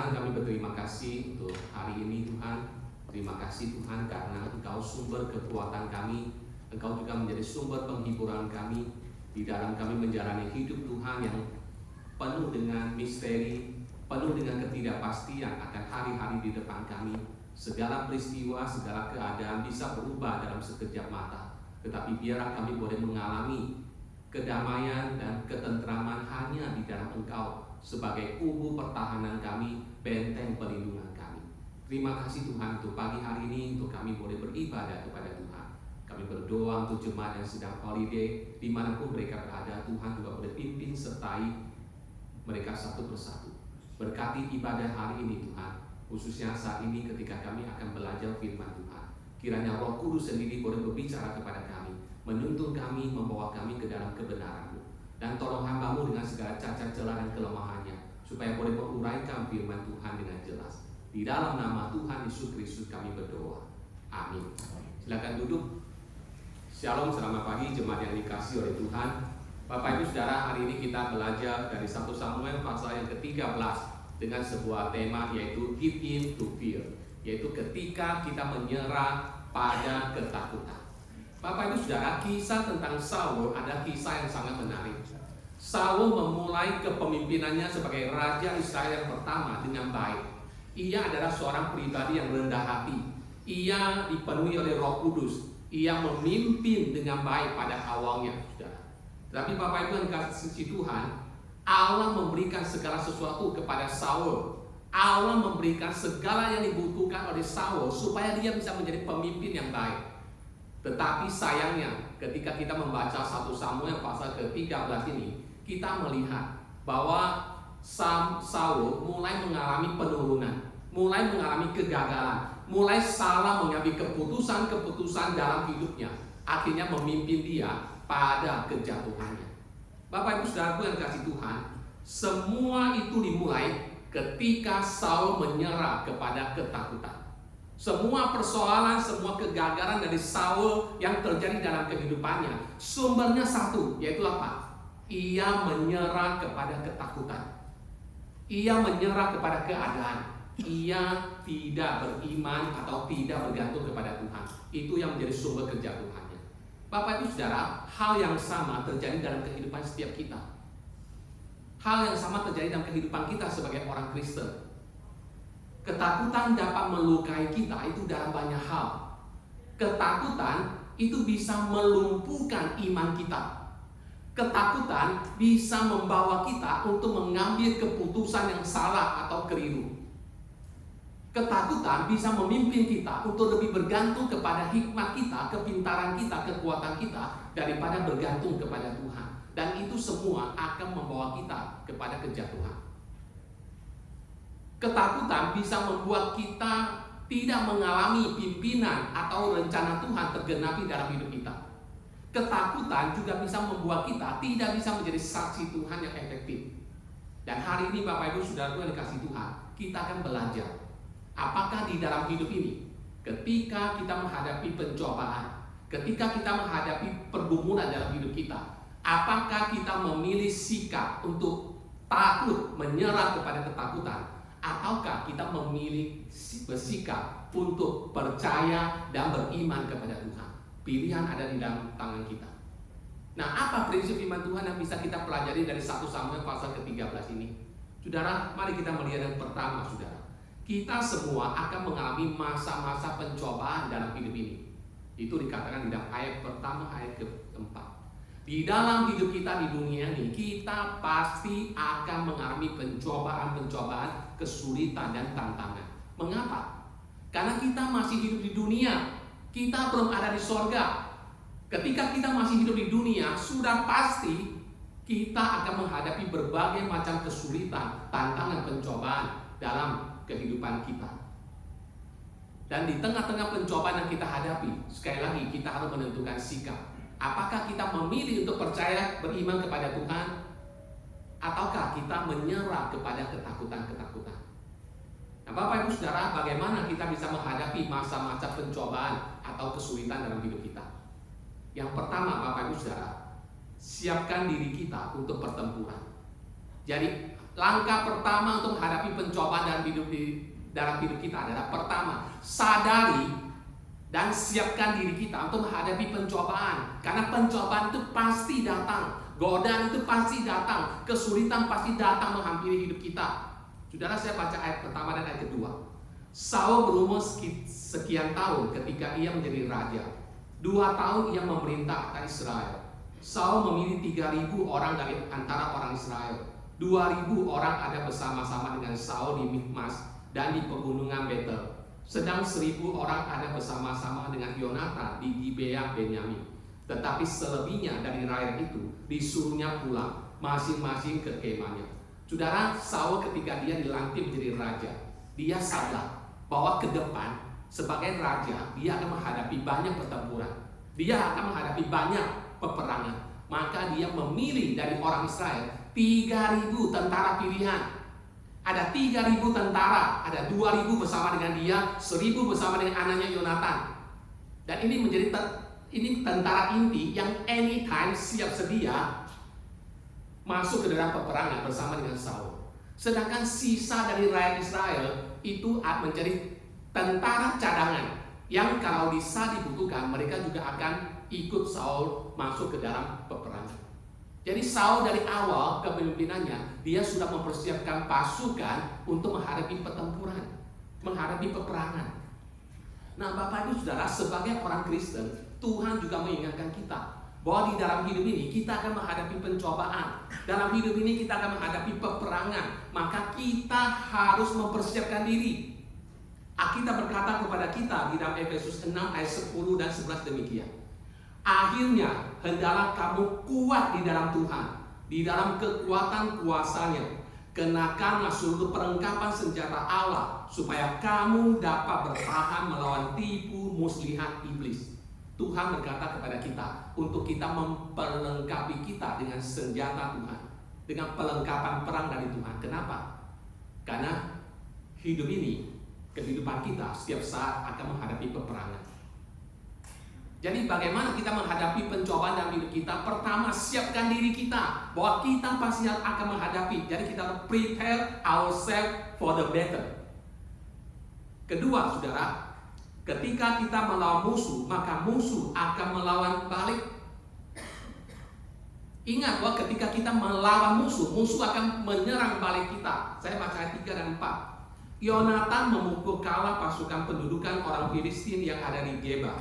Tuhan, kami berterima kasih untuk hari ini Tuhan. Terima kasih Tuhan karena Engkau sumber kekuatan kami. Engkau juga menjadi sumber penghiburan kami di dalam kami menjalani hidup Tuhan yang penuh dengan misteri, penuh dengan ketidakpastian akan hari-hari di depan kami. Segala peristiwa, segala keadaan bisa berubah dalam sekejap mata. Tetapi biarlah kami boleh mengalami kedamaian dan ketentraman hanya di dalam Engkau sebagai kubu pertahanan kami, benteng perlindungan kami. Terima kasih Tuhan untuk pagi hari ini, untuk kami boleh beribadah kepada Tuhan. Kami berdoa untuk jemaat yang sedang holiday, dimanapun mereka berada, Tuhan juga boleh pimpin sertai mereka satu persatu. Berkati ibadah hari ini Tuhan, khususnya saat ini ketika kami akan belajar firman Tuhan. Kiranya Roh Kudus sendiri boleh berbicara kepada kami, menuntun kami, membawa kami ke dalam kebenaran-Mu. Dan tolong hamba-Mu dengan segala cacat celah dan kelemahannya, supaya boleh menguraikan firman Tuhan dengan jelas. Di dalam nama Tuhan Yesus Kristus kami berdoa. Amin. Silakan duduk. Shalom, selamat pagi jemaat yang dikasihi oleh Tuhan. Bapak Ibu Saudara, hari ini kita belajar dari 1 Samuel pasal yang ke-13 dengan sebuah tema, yaitu give in to fear, yaitu ketika kita menyerah pada ketakutan. Bapak Ibu Saudara, kisah tentang Saul adalah kisah yang sangat menarik. Saul memulai kepemimpinannya sebagai raja Israel pertama dengan baik. Ia adalah seorang pribadi yang rendah hati. Ia dipenuhi oleh Roh Kudus. Ia memimpin dengan baik pada awalnya, Saudara. Tapi Bapak Ibu yang dikasihi Tuhan, Allah memberikan segala sesuatu kepada Saul. Allah memberikan segala yang dibutuhkan oleh Saul supaya dia bisa menjadi pemimpin yang baik. Tetapi sayangnya ketika kita membaca 1 Samuel pasal ke-13 ini, kita melihat bahwa Saul mulai mengalami penurunan, mulai mengalami kegagalan, mulai salah mengambil keputusan-keputusan dalam hidupnya, akhirnya memimpin dia pada kejatuhannya. Bapak Ibu Saudaraku yang kasih Tuhan, semua itu dimulai ketika Saul menyerah kepada ketakutan. Semua persoalan, semua kegagalan dari Saul yang terjadi dalam kehidupannya, sumbernya satu, yaitu apa? Ia menyerah kepada ketakutan. Ia menyerah kepada keadaan. Ia tidak beriman atau tidak bergantung kepada Tuhan. Itu yang menjadi sumber kejatuhannya. Bapak Ibu Saudara, hal yang sama terjadi dalam kehidupan setiap kita. Hal yang sama terjadi dalam kehidupan kita sebagai orang Kristen. Ketakutan dapat melukai kita itu dalam banyak hal. Ketakutan itu bisa melumpuhkan iman kita. Ketakutan bisa membawa kita untuk mengambil keputusan yang salah atau keliru. Ketakutan bisa memimpin kita untuk lebih bergantung kepada hikmat kita, kepintaran kita, kekuatan kita, daripada bergantung kepada Tuhan. Dan itu semua akan membawa kita kepada kejatuhan. Ketakutan bisa membuat kita tidak mengalami pimpinan atau rencana Tuhan tergenapi dalam hidup kita. Ketakutan juga bisa membuat kita tidak bisa menjadi saksi Tuhan yang efektif. Dan hari ini Bapak Ibu Saudaraku yang dikasihi Tuhan, kita akan belajar apakah di dalam hidup ini, ketika kita menghadapi pencobaan, ketika kita menghadapi pergumulan dalam hidup kita, apakah kita memilih sikap untuk takut, menyerah kepada ketakutan, ataukah kita memilih bersikap untuk percaya dan beriman kepada Tuhan? Pilihan ada di dalam tangan kita. Nah, apa prinsip iman Tuhan yang bisa kita pelajari dari 1 Samuel pasal ke-13 ini? Saudara, mari kita melihat yang pertama, Saudara. Kita semua akan mengalami masa-masa pencobaan dalam hidup ini. Itu dikatakan di dalam ayat pertama, ayat ke-4. Di dalam hidup kita di dunia ini, kita pasti akan mengalami pencobaan-pencobaan, kesulitan dan tantangan. Mengapa? Karena kita masih hidup di dunia. Kita belum ada di sorga. Ketika kita masih hidup di dunia, sudah pasti kita akan menghadapi berbagai macam kesulitan, tantangan, pencobaan dalam kehidupan kita. Dan di tengah-tengah pencobaan yang kita hadapi, sekali lagi kita harus menentukan sikap. Apakah kita memilih untuk percaya, beriman kepada Tuhan, ataukah kita menyerah kepada ketakutan-ketakutan? Nah, Bapak Ibu Saudara, bagaimana kita bisa menghadapi masa-masa pencobaan atau kesulitan dalam hidup kita? Yang pertama, Bapak Ibu Saudara, siapkan diri kita untuk pertempuran. Jadi langkah pertama untuk menghadapi pencobaan dalam hidup dalam hidup kita adalah pertama, sadari dan siapkan diri kita untuk menghadapi pencobaan. Karena pencobaan itu pasti datang, godaan itu pasti datang, kesulitan pasti datang menghampiri hidup kita. Saudara, saya baca ayat pertama dan ayat kedua. Saul berumur sekian tahun ketika ia menjadi raja. 2 tahun ia memerintah atas Israel. Saul memilih 3.000 orang dari antara orang Israel. 2.000 orang ada bersama-sama dengan Saul di Mikmas dan di pegunungan Betel. Sedang 1.000 orang ada bersama-sama dengan Yonatan di Gibeah Benyamin. Tetapi selebihnya dari rakyat itu disuruhnya pulang masing-masing ke kemahnya. Saudara, Saul ketika dia dilantik menjadi raja, dia sadar bahwa ke depan sebagai raja dia akan menghadapi banyak pertempuran, dia akan menghadapi banyak peperangan. Maka dia memilih dari orang Israel 3.000 tentara pilihan. Ada 3.000 tentara, ada 2.000 bersama dengan dia, 1.000 bersama dengan anaknya Yonatan. Dan ini menjadi tentara inti yang anytime siap sedia masuk ke dalam peperangan bersama dengan Saul. Sedangkan sisa dari rakyat Israel itu menjadi tentara cadangan yang kalau bisa dibutuhkan mereka juga akan ikut Saul masuk ke dalam peperangan. Jadi Saul dari awal kepemimpinannya dia sudah mempersiapkan pasukan untuk menghadapi pertempuran, menghadapi peperangan. Nah, Bapak Ibu Saudara, sebagai orang Kristen, Tuhan juga mengingatkan kita bahwa di dalam hidup ini kita akan menghadapi pencobaan. Dalam hidup ini kita akan menghadapi peperangan. Maka kita harus mempersiapkan diri. Alkitab berkata kepada kita di dalam Efesus 6 ayat 10 dan 11 demikian. Akhirnya hendaklah kamu kuat di dalam Tuhan, di dalam kekuatan kuasa-Nya. Kenakanlah seluruh perlengkapan senjata Allah supaya kamu dapat bertahan melawan tipu muslihat iblis. Tuhan berkata kepada kita untuk kita memperlengkapi kita dengan senjata Tuhan, dengan perlengkapan perang dari Tuhan. Kenapa? Karena hidup ini, kehidupan kita setiap saat akan menghadapi peperangan. Jadi bagaimana kita menghadapi pencobaan dalam hidup kita? Pertama, siapkan diri kita bahwa kita pasti akan menghadapi. Jadi kita prepare ourselves for the battle. Kedua, saudara, ketika kita melawan musuh, maka musuh akan melawan balik. Ingat bahwa ketika kita melawan musuh, musuh akan menyerang balik kita. Saya baca ayat 3 dan 4. Yonatan memukul kalah pasukan pendudukan orang Filistin yang ada di Geba,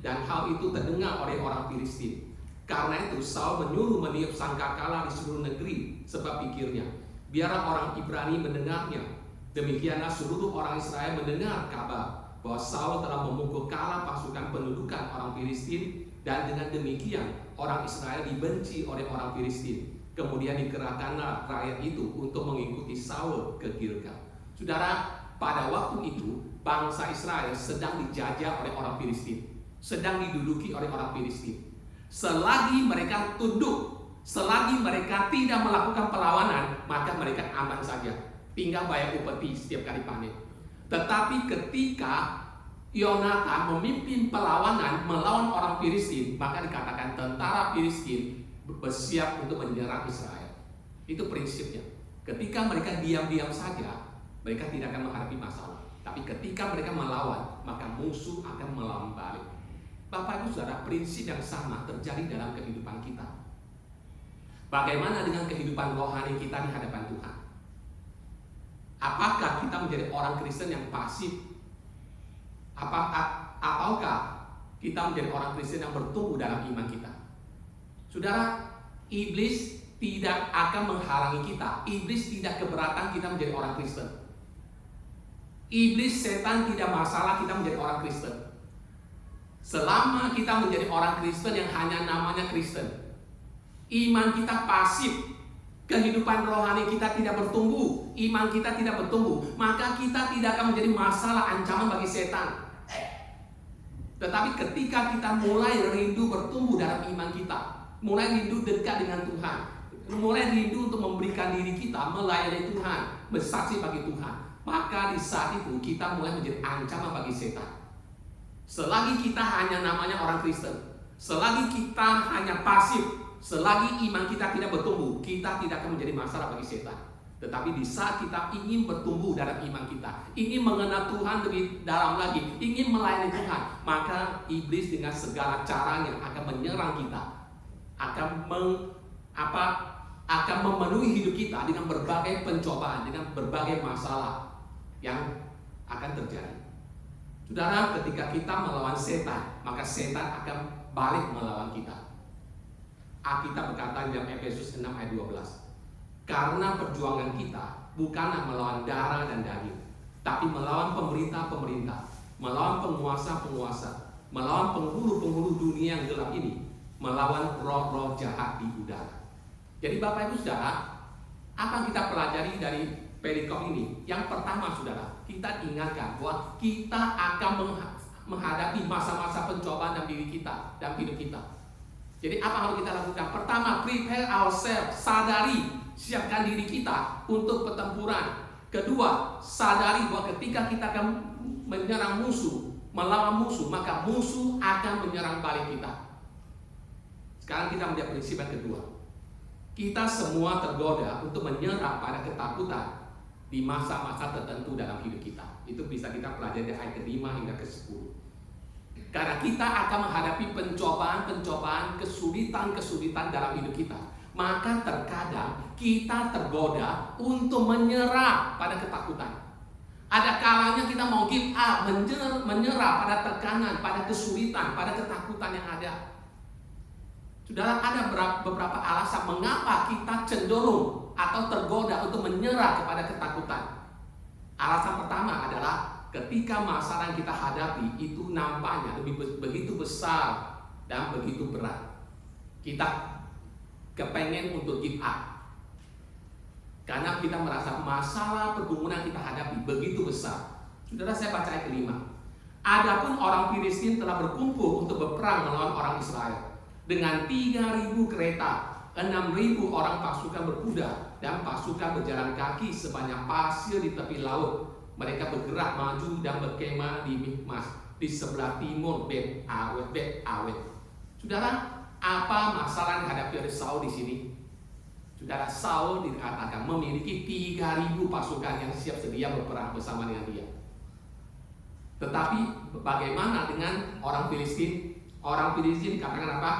dan hal itu terdengar oleh orang Filistin. Karena itu Saul menyuruh meniup sangkakala di seluruh negeri, sebab pikirnya, biarlah orang Ibrani mendengarnya. Demikianlah seluruh orang Israel mendengar kabar bahwa Saul telah memukul kalah pasukan pendudukan orang Filistin, dan dengan demikian orang Israel dibenci oleh orang Filistin. Kemudian dikerahkanlah rakyat itu untuk mengikuti Saul ke Gilgal. Saudara, pada waktu itu bangsa Israel sedang dijajah oleh orang Filistin, sedang diduduki oleh orang Filistin. Selagi mereka tunduk, selagi mereka tidak melakukan perlawanan, maka mereka aman saja, tinggal bayar upeti setiap kali panen. Tetapi ketika Yonatan memimpin perlawanan melawan orang Filistin, maka dikatakan tentara Filistin bersiap untuk menyerang Israel. Itu prinsipnya. Ketika mereka diam-diam saja, mereka tidak akan menghadapi masalah. Tapi ketika mereka melawan, maka musuh akan melawan balik. Bapak Ibu Saudara, prinsip yang sama terjadi dalam kehidupan kita. Bagaimana dengan kehidupan rohani kita di hadapan Tuhan? Apakah kita menjadi orang Kristen yang pasif? Apakah kita menjadi orang Kristen yang bertumbuh dalam iman kita? Saudara, iblis tidak akan menghalangi kita. Iblis tidak keberatan kita menjadi orang Kristen. Iblis, setan tidak masalah kita menjadi orang Kristen. Selama kita menjadi orang Kristen yang hanya namanya Kristen, iman kita pasif, kehidupan rohani kita tidak bertumbuh, iman kita tidak bertumbuh, maka kita tidak akan menjadi masalah, ancaman bagi setan. Tetapi ketika kita mulai rindu bertumbuh dalam iman kita, mulai rindu dekat dengan Tuhan, mulai rindu untuk memberikan diri kita melayani Tuhan, bersaksi bagi Tuhan, maka di saat itu kita mulai menjadi ancaman bagi setan. Selagi kita hanya namanya orang Kristen, selagi kita hanya pasif, selagi iman kita tidak bertumbuh, kita tidak akan menjadi masalah bagi setan. Tetapi di saat kita ingin bertumbuh dalam iman kita, ingin mengenal Tuhan lebih dalam lagi, ingin melayani Tuhan, maka iblis dengan segala caranya akan menyerang kita, akan memenuhi hidup kita dengan berbagai pencobaan, dengan berbagai masalah yang akan terjadi. Saudara, ketika kita melawan setan, maka setan akan balik melawan kita. Alkitab berkata dalam Efesus 6 ayat 12, karena perjuangan kita bukanlah melawan darah dan daging, tapi melawan pemerintah-pemerintah, melawan penguasa-penguasa, melawan penghulu-penghulu dunia yang gelap ini, melawan roh-roh jahat di udara. Jadi Bapak Ibu Saudara, apa yang kita pelajari dari perikop ini? Yang pertama Saudara, kita ingatkan bahwa kita akan menghadapi masa-masa pencobaan dalam diri kita, dalam hidup kita. Jadi apa yang harus kita lakukan? Pertama, prepare ourselves, sadari, siapkan diri kita untuk pertempuran. Kedua, sadari bahwa ketika kita akan menyerang musuh, melawan musuh, maka musuh akan menyerang balik kita. Sekarang kita melihat prinsip yang kedua. Kita semua tergoda untuk menyerah pada ketakutan di masa-masa tertentu dalam hidup kita. Itu bisa kita pelajari dari ayat ke-5 hingga ke-10. Karena kita akan menghadapi pencobaan-pencobaan, kesulitan-kesulitan dalam hidup kita, maka terkadang kita tergoda untuk menyerah pada ketakutan. Ada kalanya kita mau give up, menyerah pada tekanan, pada kesulitan, pada ketakutan yang ada. Saudara, ada beberapa alasan mengapa kita cenderung atau tergoda untuk menyerah kepada ketakutan. Alasan pertama adalah ketika masalah yang kita hadapi itu nampaknya begitu besar dan begitu berat, kita kepengen untuk give up. Karena kita merasa masalah pergumulan kita hadapi begitu besar. Saudara, saya baca ayat ke-5. Adapun orang Filistin telah berkumpul untuk berperang melawan orang Israel dengan 3.000 kereta, 6.000 orang pasukan berkuda, dan pasukan berjalan kaki sebanyak pasir di tepi laut. Mereka bergerak maju dan berkemah di Mikmas, di sebelah timur Bet Awet. Saudara, apa masalah yang dihadapi oleh Saul di sini? Saudara, Saul dikatakan memiliki 3.000 pasukan yang siap sedia berperang bersama dengan dia. Tetapi bagaimana dengan orang Filistin? Orang Filistin dikatakan apa?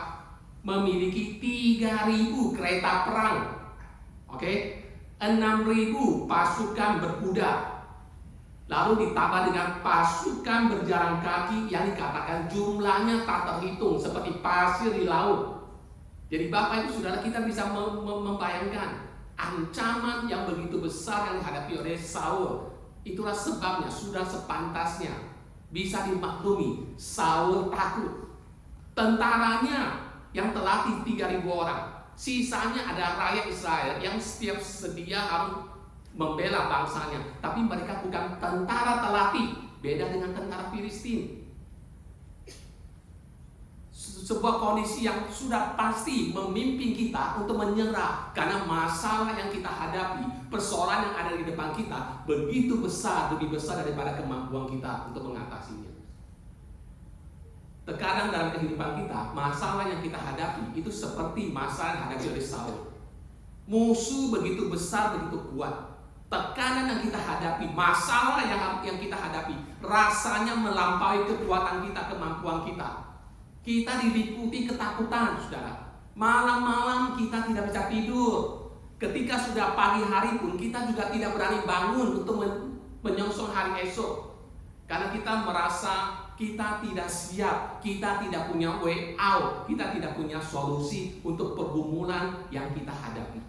Memiliki 3.000 kereta perang, 6.000 pasukan berkuda, lalu ditambah dengan pasukan berjalan kaki yang dikatakan jumlahnya tak terhitung seperti pasir di laut. Jadi Bapak Ibu Saudara, kita bisa membayangkan ancaman yang begitu besar yang dihadapi oleh Saul. Itulah sebabnya sudah sepantasnya bisa dimaklumi Saul takut. Tentaranya yang terlatih 3.000 orang, sisanya ada rakyat Israel yang setiap sedia harus membela bangsanya, tapi mereka bukan tentara terlatih, beda dengan tentara Filistin. Sebuah kondisi yang sudah pasti memimpin kita untuk menyerah karena masalah yang kita hadapi, persoalan yang ada di depan kita begitu besar, lebih besar daripada kemampuan kita untuk mengatasinya. Terkadang dalam kehidupan kita, masalah yang kita hadapi itu seperti masalah yang dihadapi oleh Saul. Musuh begitu besar, begitu kuat. Tekanan yang kita hadapi, masalah yang kita hadapi, rasanya melampaui kekuatan kita, kemampuan kita. Kita diliputi ketakutan, saudara. Malam-malam kita tidak bisa tidur. Ketika sudah pagi hari pun, kita juga tidak berani bangun untuk menyongsong hari esok. Karena kita merasa kita tidak siap, kita tidak punya way out, kita tidak punya solusi untuk pergumulan yang kita hadapi.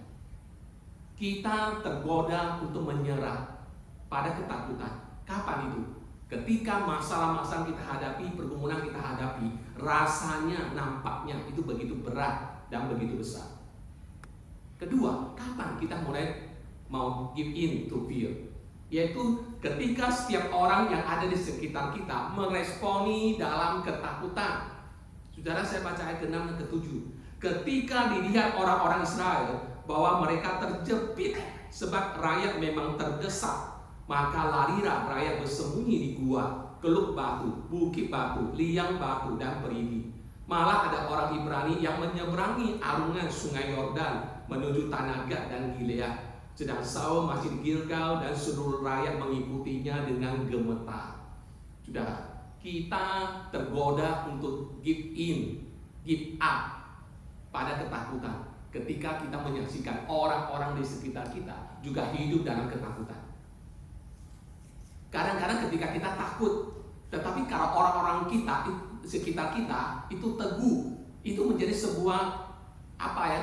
Kita tergoda untuk menyerah pada ketakutan. Kapan itu? Ketika masalah-masalah kita hadapi, pergumulan kita hadapi, rasanya, nampaknya itu begitu berat dan begitu besar. Kedua, kapan kita mulai mau give in to fear? Yaitu ketika setiap orang yang ada di sekitar kita meresponi dalam ketakutan. Saudara, saya baca ayat ke-6 dan ke-7. Ketika dilihat orang-orang Israel bahwa mereka terjepit sebab rakyat memang terdesak, maka larilah rakyat bersembunyi di gua, keluk batu, bukit batu, liang batu, dan perigi. Malah ada orang Ibrani yang menyeberangi arungan sungai Yordan menuju tanah Gad dan Gilead. Sedang Saul masih di Gilgal dan seluruh rakyat mengikutinya dengan gemetar. Saudara, kita tergoda untuk give in, give up pada ketakutan ketika kita menyaksikan orang-orang di sekitar kita juga hidup dalam ketakutan. Kadang-kadang ketika kita takut, tetapi kalau orang-orang kita sekitar kita itu teguh, itu menjadi sebuah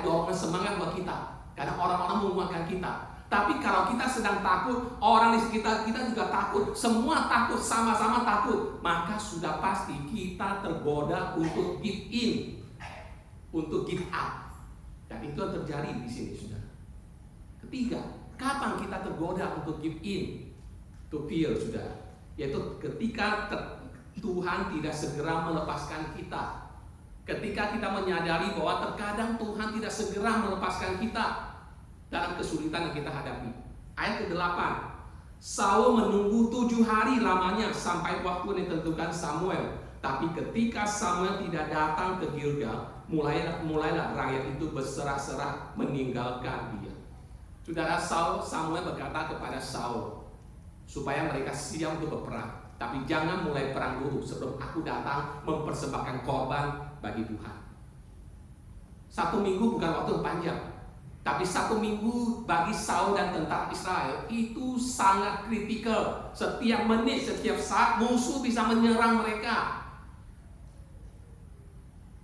dorongan semangat buat kita. Karena orang-orang menguatkan kita. Tapi kalau kita sedang takut, orang di sekitar kita juga takut, semua takut, sama-sama takut, maka sudah pasti kita tergoda untuk give in, untuk give up. Dan itu yang terjadi di sini, saudara. Ketiga, kapan kita tergoda untuk give in, to fear, saudara? Yaitu ketika Tuhan tidak segera melepaskan kita. Ketika kita menyadari bahwa terkadang Tuhan tidak segera melepaskan kita dalam kesulitan yang kita hadapi. Ayat ke-8, Saul menunggu 7 hari lamanya sampai waktu yang ditentukan Samuel. Tapi ketika Samuel tidak datang ke Gilgal, mulailah rakyat itu berserak-serak meninggalkan dia. Saudara, Samuel berkata kepada Saul supaya mereka siap untuk berperang. Tapi jangan mulai perang dulu sebelum aku datang mempersembahkan korban bagi Tuhan. 1 minggu bukan waktu yang panjang, tapi 1 minggu bagi Saul dan tentara Israel itu sangat kritikal. Setiap menit, setiap saat musuh bisa menyerang mereka.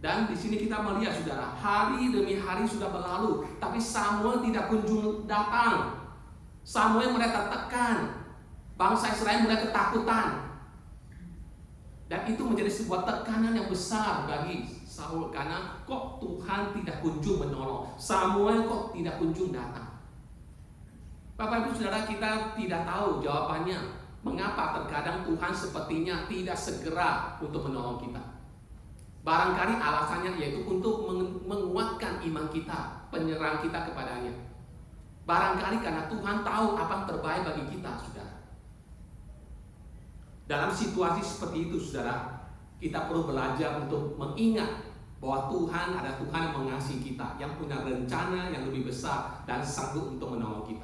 Dan di sini kita melihat, saudara, hari demi hari sudah berlalu, tapi Samuel tidak kunjung datang. Samuel mulai tertekan. Bangsa Israel mulai ketakutan. Dan itu menjadi sebuah tekanan yang besar bagi Saul. Karena kok Tuhan tidak kunjung menolong, Samuel kok tidak kunjung datang. Bapak Ibu Saudara, kita tidak tahu jawabannya. Mengapa terkadang Tuhan sepertinya tidak segera untuk menolong kita. Barangkali alasannya yaitu untuk menguatkan iman kita, penyerang kita kepadanya. Barangkali karena Tuhan tahu apa yang terbaik bagi kita, saudara. Dalam situasi seperti itu, saudara, kita perlu belajar untuk mengingat bahwa Tuhan adalah Tuhan yang mengasihi kita, yang punya rencana yang lebih besar dan sanggup untuk menolong kita.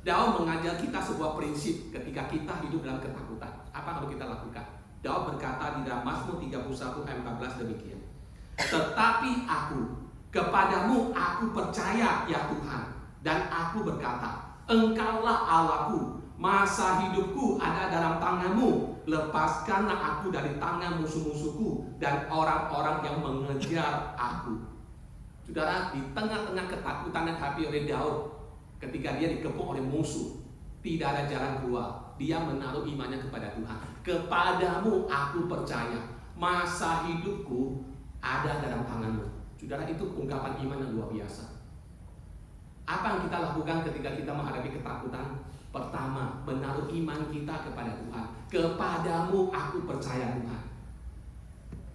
Daud mengajar kita sebuah prinsip ketika kita hidup dalam ketakutan. Apa yang harus kita lakukan? Daud berkata di dalam Mazmur 31 ayat 14 demikian. Tetapi kepadamu aku percaya ya Tuhan, dan aku berkata, Engkaulah Allahku, masa hidupku ada dalam tangan-Mu. Lepaskanlah aku dari tangan musuh-musuhku dan orang-orang yang mengejar aku. Saudara, di tengah-tengah ketakutan yang dihadapi oleh Daud, ketika dia dikepung oleh musuh, tidak ada jalan keluar. Dia menaruh imannya kepada Tuhan. Kepadamu aku percaya, masa hidupku ada dalam tangan-Mu. Saudara, itu ungkapan iman yang luar biasa. Apa yang kita lakukan ketika kita menghadapi ketakutan? Pertama, menaruh iman kita kepada Tuhan. Kepadamu aku percaya Tuhan.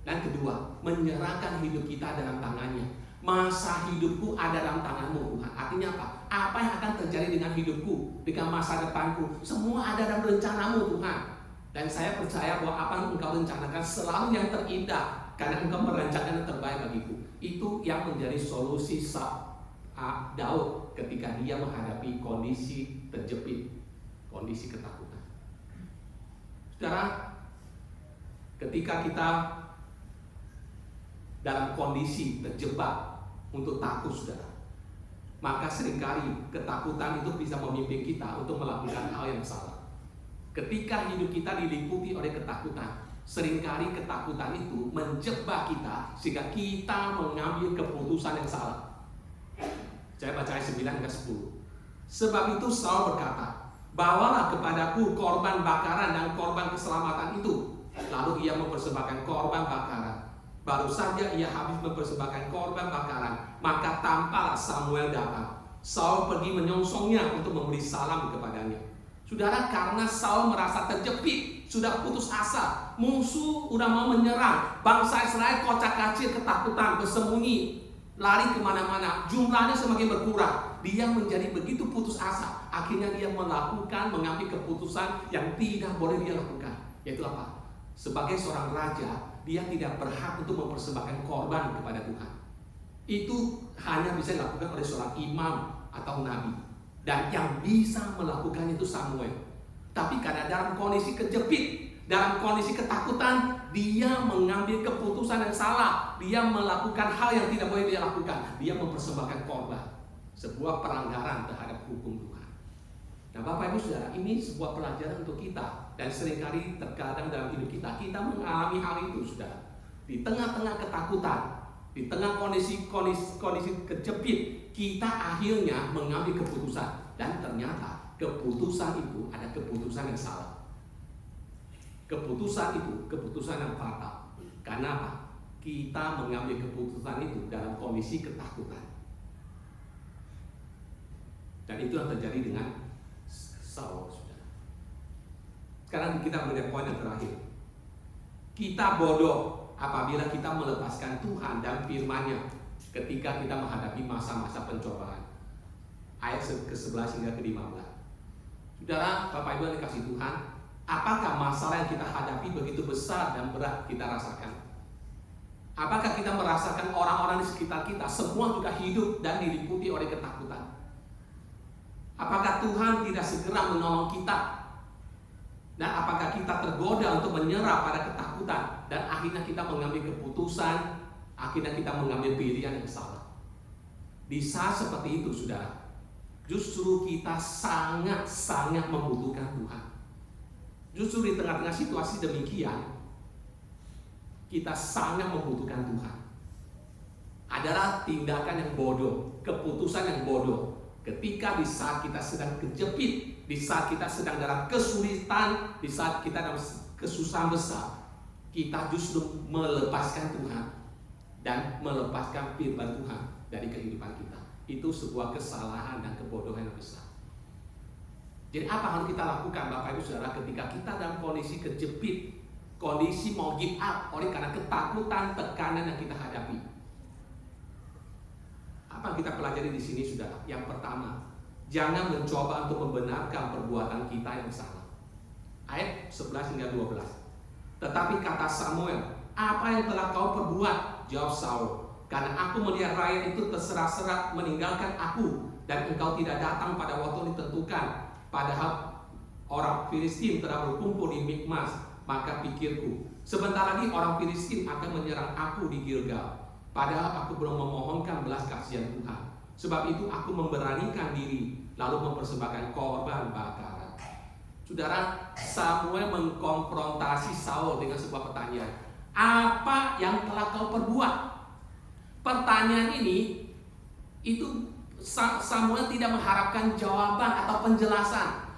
Dan kedua, menyerahkan hidup kita dalam tangannya. Masa hidupku ada dalam tangan-Mu Tuhan. Artinya apa? Apa yang akan terjadi dengan hidupku, dengan masa depanku, semua ada dalam rencana-Mu Tuhan. Dan saya percaya bahwa apa yang Engkau rencanakan selalu yang terindah, karena Engkau merencanakan yang terbaik bagiku. Itu yang menjadi solusi Daud ketika dia menghadapi kondisi terjepit, kondisi ketakutan. Saudara, ketika kita dalam kondisi terjebak untuk takut, saudara, maka seringkali ketakutan itu bisa memimpin kita untuk melakukan hal yang salah. Ketika hidup kita diliputi oleh ketakutan, seringkali ketakutan itu menjebak kita sehingga kita mengambil keputusan yang salah. Saya baca ayat 9 ke 10. Sebab itu Saul berkata, bawalah kepadaku korban bakaran dan korban keselamatan itu. Lalu ia mempersembahkan korban bakaran. Baru saja ia habis mempersembahkan korban bakaran, maka tampaklah Samuel datang. Saul pergi menyongsongnya untuk memberi salam kepadanya. Saudara, karena Saul merasa terjepit, sudah putus asa, musuh udah mau menyerang, bangsa Israel kocak-kacir ketakutan, bersembunyi, lari kemana-mana, jumlahnya semakin berkurang. Dia menjadi begitu putus asa, akhirnya dia mengambil keputusan yang tidak boleh dia lakukan. Yaitu apa? Sebagai seorang raja, dia tidak berhak untuk mempersembahkan korban kepada Tuhan. Itu hanya bisa dilakukan oleh seorang imam atau nabi. Dan yang bisa melakukan itu Samuel. Tapi karena dalam kondisi kejepit, dalam kondisi ketakutan, dia mengambil keputusan yang salah. Dia melakukan hal yang tidak boleh dia lakukan. Dia mempersembahkan korban. Sebuah pelanggaran terhadap hukum Tuhan. Nah Bapak Ibu Saudara, ini sebuah pelajaran untuk kita. Dan seringkali terkadang dalam hidup kita mengalami hal itu, Saudara. Di tengah-tengah ketakutan, di tengah kondisi kejepit, kita akhirnya mengambil keputusan. Dan ternyata keputusan itu ada keputusan yang salah. Keputusan itu keputusan yang fatal. Karena apa? Kita mengambil keputusan itu dalam kondisi ketakutan. Dan itu yang terjadi dengan Saul, Saudara. Sekarang kita melihat poin yang terakhir. Kita bodoh apabila kita melepaskan Tuhan dan firman-Nya ketika kita menghadapi masa-masa pencobaan. Ayat ke-11 hingga ke-15. Saudara, Bapak Ibu yang dikasihi Tuhan, apakah masalah yang kita hadapi begitu besar dan berat kita rasakan? Apakah kita merasakan orang-orang di sekitar kita semua juga hidup dan diliputi oleh ketakutan? Apakah Tuhan tidak segera menolong kita? Dan apakah kita tergoda untuk menyerah pada ketakutan dan akhirnya kita mengambil keputusan, akhirnya kita mengambil pilihan yang salah? Di saat seperti itu, Saudara, justru kita sangat-sangat membutuhkan Tuhan. Justru di tengah-tengah situasi demikian, kita sangat membutuhkan Tuhan. Adalah tindakan yang bodoh, keputusan yang bodoh. Ketika di saat kita sedang kejepit, di saat kita sedang dalam kesulitan, di saat kita dalam kesusahan besar, kita justru melepaskan Tuhan dan melepaskan firman Tuhan dari kehidupan kita. Itu sebuah kesalahan dan kebodohan yang besar. Jadi apa yang harus kita lakukan Bapak Ibu Saudara ketika kita dalam kondisi kejepit, kondisi mau give up oleh karena ketakutan, tekanan yang kita hadapi? Apa yang kita pelajari di sini, Saudara? Yang pertama, jangan mencoba untuk membenarkan perbuatan kita yang salah. Ayat 11 hingga 12. Tetapi kata Samuel, apa yang telah kau perbuat? Jawab Saul, karena aku melihat rakyat itu terserak-serak meninggalkan aku, dan engkau tidak datang pada waktu ditentukan. Padahal orang Filistin telah berkumpul di Mikmas. Maka pikirku, sebentar lagi orang Filistin akan menyerang aku di Gilgal. Padahal aku belum memohonkan belas kasihan Tuhan. Sebab itu aku memberanikan diri, lalu mempersembahkan korban bakaran. Saudara, Samuel mengkonfrontasi Saul dengan sebuah pertanyaan. Apa yang telah kau perbuat? Pertanyaan ini, itu Samuel tidak mengharapkan jawaban atau penjelasan.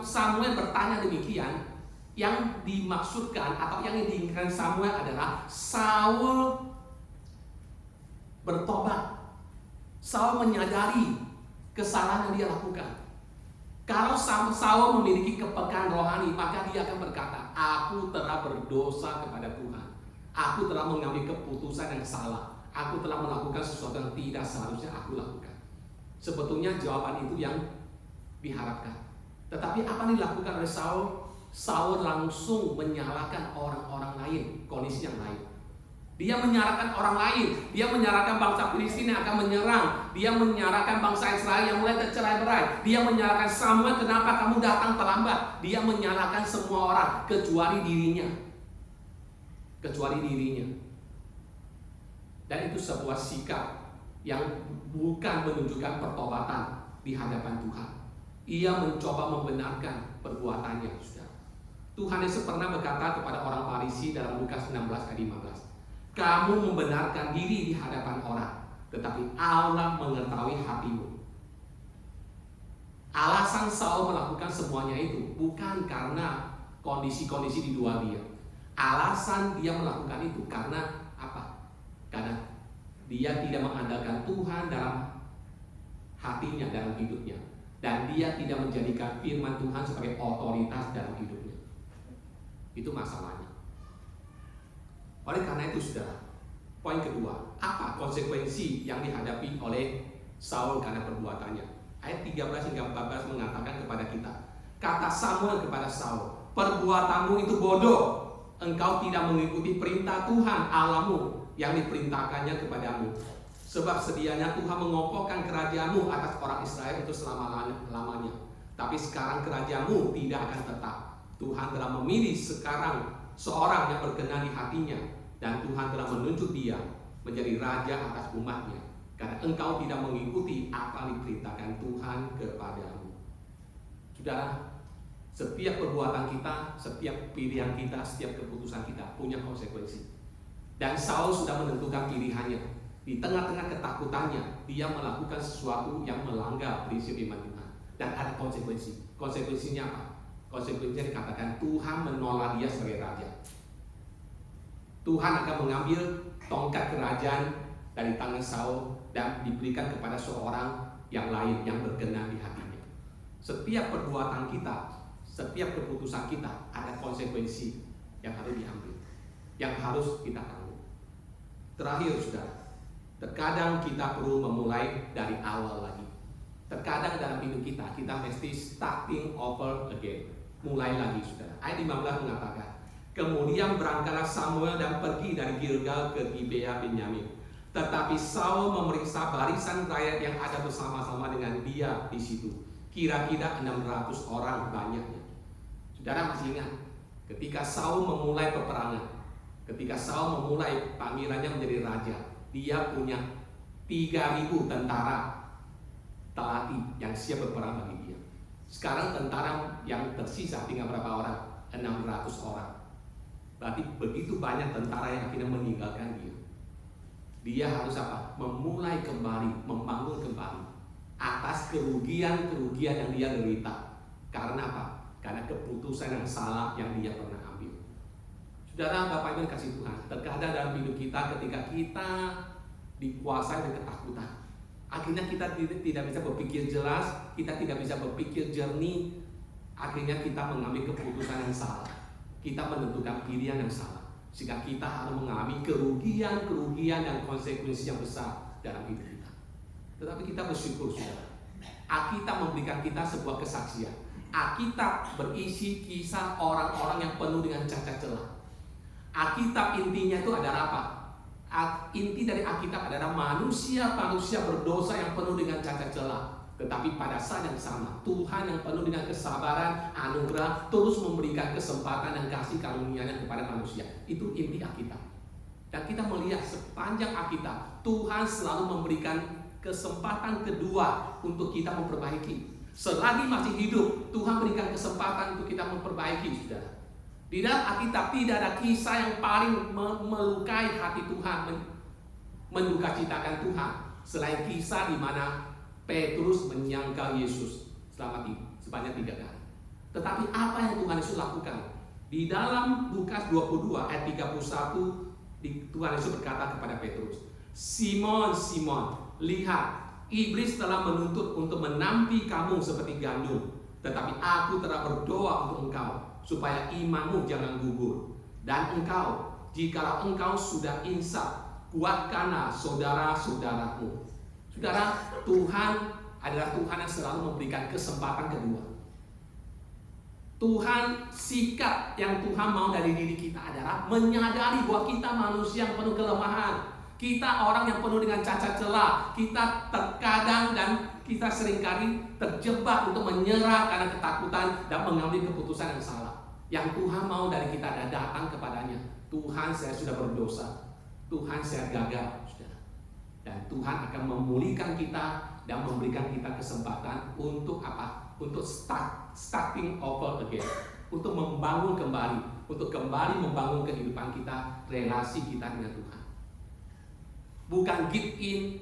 Samuel bertanya demikian. Yang dimaksudkan atau yang diinginkan Samuel adalah Saul bertobat. Saul menyadari kesalahan yang dia lakukan. Kalau Saul memiliki kepekaan rohani, maka dia akan berkata, aku telah berdosa kepada Tuhan. Aku telah mengambil keputusan yang salah. Aku telah melakukan sesuatu yang tidak seharusnya aku lakukan. Sebetulnya jawaban itu yang diharapkan. Tetapi apa yang dilakukan oleh Saul? Saul langsung menyalahkan orang-orang lain, kondisi yang lain. Dia menyalahkan orang lain. Dia menyalahkan bangsa Filistin yang akan menyerang. Dia menyalahkan bangsa Israel yang mulai tercerai-berai. Dia menyalahkan Samuel, kenapa kamu datang terlambat. Dia menyalahkan semua orang kecuali dirinya. Dan itu sebuah sikap yang bukan menunjukkan pertobatan di hadapan Tuhan. Ia mencoba membenarkan perbuatannya, Saudara. Tuhan Yesus pernah berkata kepada orang Farisi dalam Lukas 16 ayat 15, kamu membenarkan diri di hadapan orang, tetapi Allah mengetahui hatimu. Alasan Saul melakukan semuanya itu bukan karena kondisi-kondisi di luar dia. Alasan dia melakukan itu karena apa? Karena dia tidak mengandalkan Tuhan dalam hatinya, dalam hidupnya. Dan dia tidak menjadikan firman Tuhan sebagai otoritas dalam hidupnya. Itu masalahnya. Oleh karena itu, Saudara, poin kedua, apa konsekuensi yang dihadapi oleh Saul karena perbuatannya? Ayat 13 hingga 14 mengatakan kepada kita, kata Samuel kepada Saul, perbuatanmu itu bodoh. Engkau tidak mengikuti perintah Tuhan Allahmu yang diperintahkannya kepadamu. Sebab sedianya Tuhan mengokohkan kerajaan-Mu atas orang Israel untuk selama-lamanya. Tapi sekarang kerajaan-Mu tidak akan tetap. Tuhan telah memilih sekarang seorang yang berkenan di hatinya, dan Tuhan telah menunjuk dia menjadi raja atas umat-Nya, karena engkau tidak mengikuti apa yang diperintahkan Tuhan kepadamu. Saudara, setiap perbuatan kita, setiap pilihan kita, setiap keputusan kita punya konsekuensi. Dan Saul sudah menentukan pilihannya. Di tengah-tengah ketakutannya, dia melakukan sesuatu yang melanggar prinsip iman Tuhan. Dan ada konsekuensi. Konsekuensinya apa? Konsekuensinya dikatakan Tuhan menolak dia sebagai raja. Tuhan akan mengambil tongkat kerajaan dari tangan Saul dan diberikan kepada seorang yang lain yang berkenan di hatinya. Setiap perbuatan kita, setiap keputusan kita ada konsekuensi yang harus diambil, yang harus kita tanggung. Terakhir, saudara, terkadang kita perlu memulai dari awal lagi. Terkadang dalam hidup kita mesti starting over again, mulai lagi, saudara. Ayat 15 mengatakan, kemudian berangkatlah Samuel dan pergi dari Gilgal ke Gibea Benyamin. Tetapi Saul memeriksa barisan rakyat yang ada bersama-sama dengan dia di situ. Kira-kira 600 orang banyaknya. Saudara masih ingat ketika Saul memulai peperangan, ketika Saul memulai panggilannya menjadi raja, dia punya 3.000 tentara terlatih yang siap berperang bagi dia. Sekarang tentara yang tersisa tinggal berapa orang? 600 orang. Berarti begitu banyak tentara yang akhirnya meninggalkan dia. Dia harus apa? Memulai kembali, membangun kembali atas kerugian-kerugian yang dia derita. Karena apa? Karena keputusan yang salah yang dia pernah ambil. Saudara, Bapak Ibu kasih Tuhan, terkadang dalam hidup kita ketika kita dikuasai dengan ketakutan, akhirnya kita tidak bisa berpikir jelas, kita tidak bisa berpikir jernih, akhirnya kita mengambil keputusan yang salah, kita menentukan pilihan yang salah, sehingga kita harus mengalami kerugian dan konsekuensi yang besar dalam hidup kita. Tetapi kita bersyukur, saudara, Alkitab memberikan kita sebuah kesaksian. Alkitab berisi kisah orang-orang yang penuh dengan cacat celah. Alkitab intinya itu adalah apa? Inti dari Alkitab adalah manusia-manusia berdosa yang penuh dengan cacat celah. Tetapi pada saat yang sama, Tuhan yang penuh dengan kesabaran, anugerah, terus memberikan kesempatan dan kasih karunia-Nya kepada manusia. Itu inti Alkitab. Dan kita melihat sepanjang Alkitab, Tuhan selalu memberikan kesempatan kedua untuk kita memperbaiki. Selagi masih hidup, Tuhan berikan kesempatan untuk kita memperbaiki, saudara. Di dalam Alkitab tidak ada kisah yang paling melukai hati Tuhan, mendukacitakan Tuhan, selain kisah di mana Petrus menyangkal Yesus sebanyak 3 kali. Tetapi apa yang Tuhan Yesus lakukan? Di dalam Lukas 22 ayat 31, Tuhan Yesus berkata kepada Petrus, Simon, Simon, lihat, iblis telah menuntut untuk menampi kamu seperti gandum, tetapi aku telah berdoa untuk engkau, supaya imanmu jangan gugur. Dan engkau, jikalau engkau sudah insaf, kuatkanlah saudara-saudaramu. Saudara, Tuhan adalah Tuhan yang selalu memberikan kesempatan kedua. Tuhan, sikap yang Tuhan mau dari diri kita adalah menyadari bahwa kita manusia yang penuh kelemahan. Kita orang yang penuh dengan cacat celah. Kita terkadang dan kita seringkali terjebak untuk menyerah karena ketakutan dan mengambil keputusan yang salah. Yang Tuhan mau dari kita adalah datang kepadanya. Tuhan, saya sudah berdosa. Tuhan, saya gagal. Dan Tuhan akan memulihkan kita dan memberikan kita kesempatan untuk apa? Untuk starting over again. Untuk membangun kembali. Untuk kembali membangun kehidupan kita, relasi kita dengan Tuhan. Bukan give in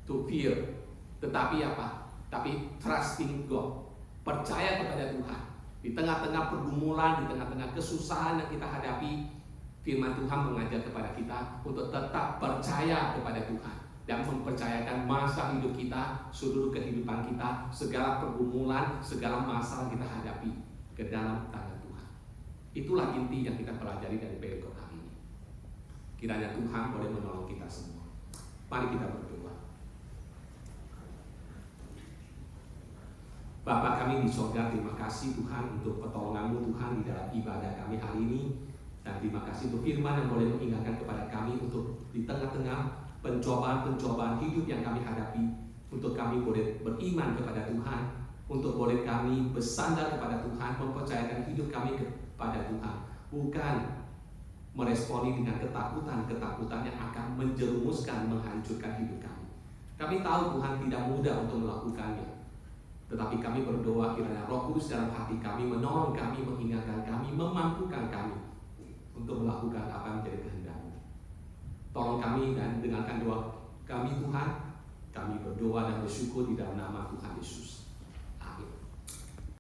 to fear, tetapi apa? Tapi trusting God, percaya kepada Tuhan. Di tengah-tengah pergumulan, di tengah-tengah kesusahan yang kita hadapi, firman Tuhan mengajar kepada kita untuk tetap percaya kepada Tuhan dan mempercayakan masa hidup kita, seluruh kehidupan kita, segala pergumulan, segala masalah yang kita hadapi ke dalam tangan Tuhan. Itulah inti yang kita pelajari dari perikop hari ini. Kiranya Tuhan boleh menolong kita semua. Mari kita berdoa. Bapa kami di surga, terima kasih Tuhan untuk pertolongan-Mu Tuhan di dalam ibadah kami hari ini. Dan terima kasih untuk firman yang boleh mengingatkan kepada kami untuk di tengah-tengah pencobaan-pencobaan hidup yang kami hadapi, untuk kami boleh beriman kepada Tuhan, untuk boleh kami bersandar kepada Tuhan, mempercayakan hidup kami kepada Tuhan, bukan meresponi dengan ketakutan-ketakutan yang akan menjerumuskan, menghancurkan hidup kami. Kami tahu Tuhan tidak mudah untuk melakukannya, tetapi kami berdoa kiranya Roh Kudus dalam hati kami menolong kami, mengingatkan kami, memampukan kami untuk melakukan apa yang menjadi kehendak-Mu. Tolong kami dan dengarkan doa kami Tuhan. Kami berdoa dan bersyukur di dalam nama Tuhan Yesus.